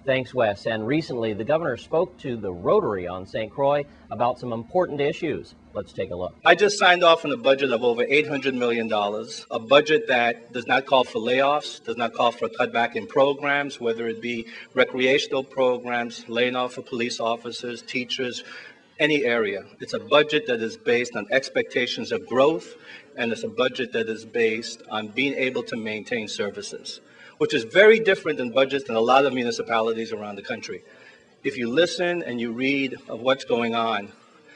Thanks, Wes. And recently, the governor spoke to the Rotary on St. Croix about some important issues. Let's take a look. I just signed off on a budget of over $800 million, a budget that does not call for layoffs, does not call for a cutback in programs, whether it be recreational programs, laying off of police officers, teachers, any area. It's a budget that is based on expectations of growth, and it's a budget that is based on being able to maintain services, which is very different than budgets in a lot of municipalities around the country. If you listen and you read of what's going on,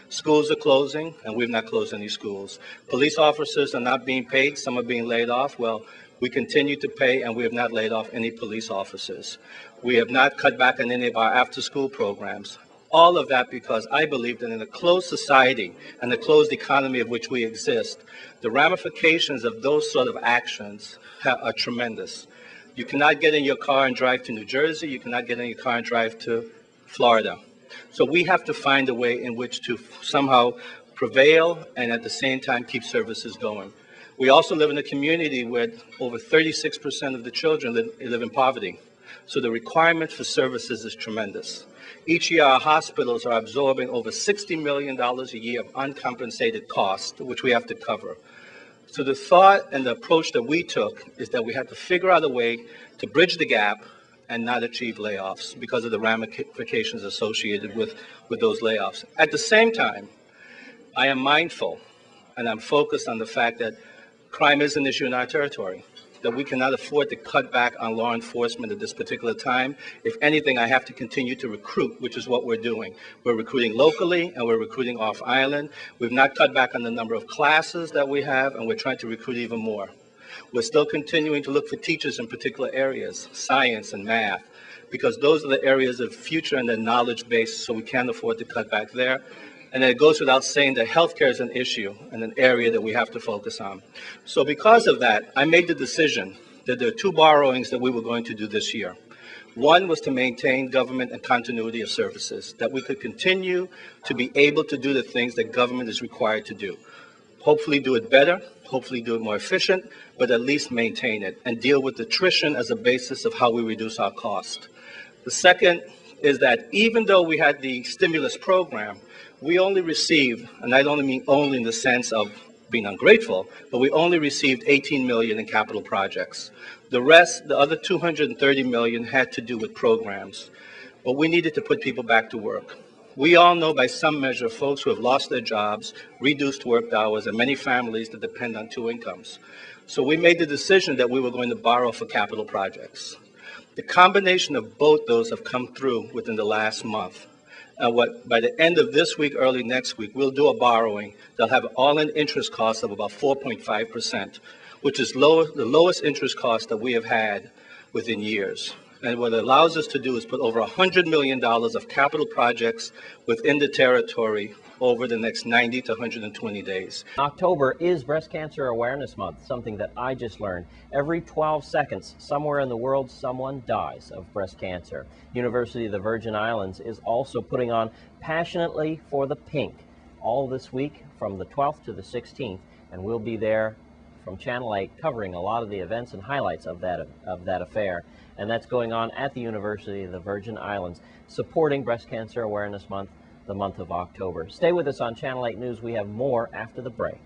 schools are closing, and we've not closed any schools. Police officers are not being paid, some are being laid off. Well, we continue to pay, and we have not laid off any police officers. We have not cut back on any of our after-school programs. All of that because I believe that in a closed society and the closed economy of which we exist, the ramifications of those sort of actions are tremendous. You cannot get in your car and drive to New Jersey. You cannot get in your car and drive to Florida. So we have to find a way in which to somehow prevail and at the same time keep services going. We also live in a community where over 36% of the children live in poverty. So the requirement for services is tremendous. Each year, our hospitals are absorbing over $60 million a year of uncompensated costs, which we have to cover. So the thought and the approach that we took is that we had to figure out a way to bridge the gap and not achieve layoffs because of the ramifications associated with those layoffs. At the same time, I am mindful and I'm focused on the fact that crime is an issue in our territory, that we cannot afford to cut back on law enforcement at this particular time. If anything, I have to continue to recruit, which is what we're doing. We're recruiting locally and we're recruiting off island. We've not cut back on the number of classes that we have, and we're trying to recruit even more. We're still continuing to look for teachers in particular areas, science and math, because those are the areas of future and the knowledge base, so we can't afford to cut back there. And then it goes without saying that healthcare is an issue and an area that we have to focus on. So because of that, I made the decision that there are two borrowings that we were going to do this year. One was to maintain government and continuity of services, that we could continue to be able to do the things that government is required to do. Hopefully do it better, hopefully do it more efficient, but at least maintain it and deal with attrition as a basis of how we reduce our cost. The second is that even though we had the stimulus program, we only received, and I don't mean only in the sense of being ungrateful, but we only received $18 million in capital projects. The rest, the other $230 million, had to do with programs. But we needed to put people back to work. We all know by some measure folks who have lost their jobs, reduced work hours, and many families that depend on two incomes. So we made the decision that we were going to borrow for capital projects. The combination of both those have come through within the last month. By the end of this week, early next week, we'll do a borrowing that'll have all-in interest costs of about 4.5%, which is the lowest interest cost that we have had within years. And what it allows us to do is put over $100 million of capital projects within the territory over the next 90 to 120 days. October is Breast Cancer Awareness Month, something that I just learned. Every 12 seconds, somewhere in the world, someone dies of breast cancer. University of the Virgin Islands is also putting on Passionately for the Pink all this week from the 12th to the 16th, and we'll be there from Channel 8 covering a lot of the events and highlights of that affair. And that's going on at the University of the Virgin Islands, supporting Breast Cancer Awareness Month, the month of October. Stay with us on Channel 8 News. We have more after the break.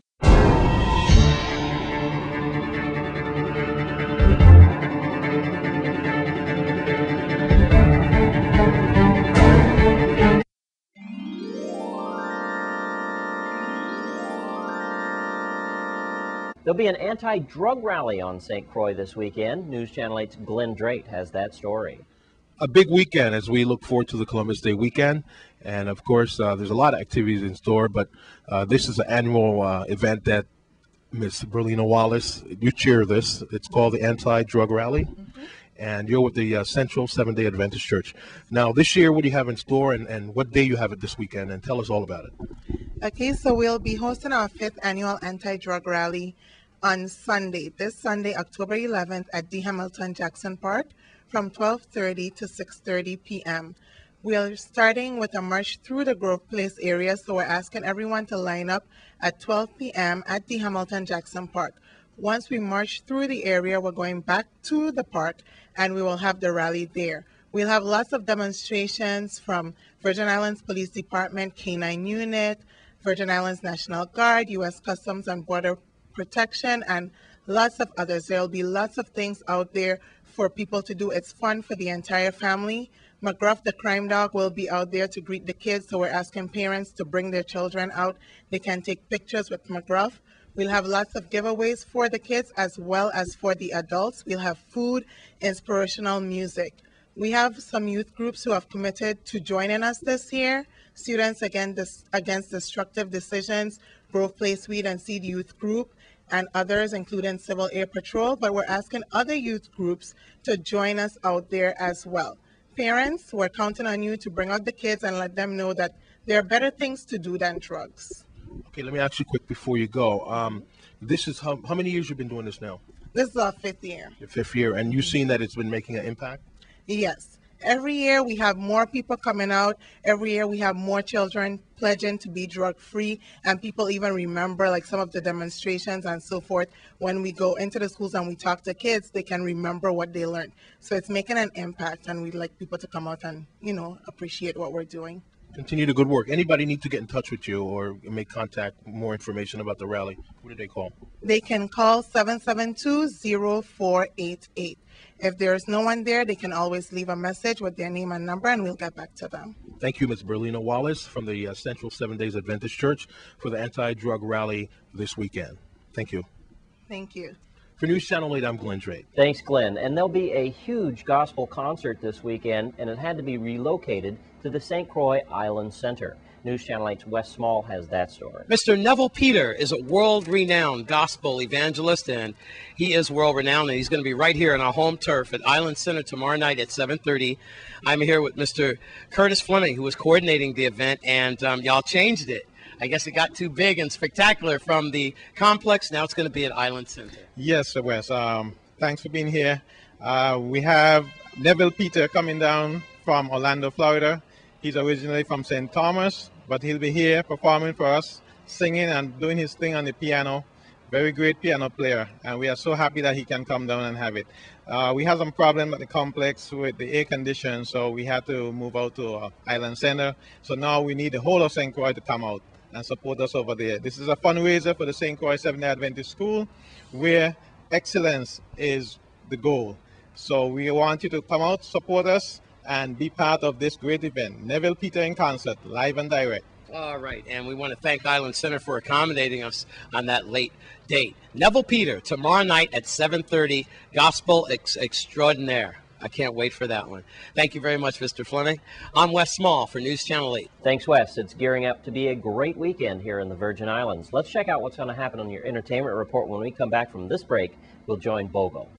There'll be an anti-drug rally on St. Croix this weekend. News Channel 8's Glenn Drake has that story. A big weekend as we look forward to the Columbus Day weekend. And of course, there's a lot of activities in store, but this is an annual event that Ms. Berlina Wallace, you chair this. It's called the Anti-Drug Rally. And you're with the Central Seventh-day Adventist Church. Now, this year, what do you have in store, and what day you have it this weekend? And tell us all about it. Okay, so we'll be hosting our 5th annual Anti-Drug Rally on Sunday, this Sunday, October 11th at D. Hamilton Jackson Park from 12:30 to 6:30 p.m. We're starting with a march through the Grove Place area, so we're asking everyone to line up at 12 p.m. at the Hamilton Jackson Park. Once we march through the area, we're going back to the park and we will have the rally there. We'll have lots of demonstrations from Virgin Islands Police Department, K-9 Unit, Virgin Islands National Guard, U.S. Customs and Border Protection, and lots of others. There'll be lots of things out there for people to do. It's fun for the entire family. McGruff, the crime dog, will be out there to greet the kids, so we're asking parents to bring their children out. They can take pictures with McGruff. We'll have lots of giveaways for the kids as well as for the adults. We'll have food, inspirational music. We have some youth groups who have committed to joining us this year. Students Against Destructive Decisions, Grove Place Weed and Seed Youth Group, and others, including Civil Air Patrol, but we're asking other youth groups to join us out there as well. Parents, we're counting on you to bring out the kids and let them know that there are better things to do than drugs. Okay, let me ask you quick before you go. This is how many years you've been doing this now? This is our 5th year. Your 5th year, and you've seen that it's been making an impact? Yes. Every year we have more people coming out. Every year we have more children pledging to be drug-free, and people even remember like some of the demonstrations and so forth. When we go into the schools and we talk to kids, they can remember what they learned. So it's making an impact, and we'd like people to come out and, appreciate what we're doing. Continue the good work. Anybody need to get in touch with you or make contact, more information about the rally? Who do they call? They can call 772-0488. If there's no one there, they can always leave a message with their name and number, and we'll get back to them. Thank you, Ms. Berlina Wallace from the Central 7 Days Adventist Church for the anti-drug rally this weekend. Thank you. Thank you. For News Channel 8, I'm Glenn Drake. Thanks, Glenn. And there'll be a huge gospel concert this weekend, and it had to be relocated to the St. Croix Island Center. News Channel 8's Wes Small has that story. Mr. Neville Peter is a world-renowned gospel evangelist, and he is world-renowned, and he's going to be right here on our home turf at Island Center tomorrow night at 7:30. I'm here with Mr. Curtis Fleming, who was coordinating the event, and y'all changed it. I guess it got too big and spectacular from the complex. Now it's going to be at Island Center. Yes, Sir Wes. Thanks for being here. We have Neville Peter coming down from Orlando, Florida. He's originally from St. Thomas, but he'll be here performing for us, singing and doing his thing on the piano. Very great piano player, and we are so happy that he can come down and have it. We had some problem at the complex with the air condition, so we had to move out to Island Center. So now we need the whole of St. Croix to come out and support us over there. This is a fundraiser for the St. Croix Seventh-day Adventist School, where excellence is the goal. So we want you to come out, support us, and be part of this great event. Neville Peter in concert, live and direct. All right, and we want to thank Island Center for accommodating us on that late date. Neville Peter, tomorrow night at 7:30, Gospel Extraordinaire. I can't wait for that one. Thank you very much, Mr. Fleming. I'm Wes Small for News Channel 8. Thanks, Wes. It's gearing up to be a great weekend here in the Virgin Islands. Let's check out what's going to happen on your entertainment report when we come back from this break. We'll join Bogo.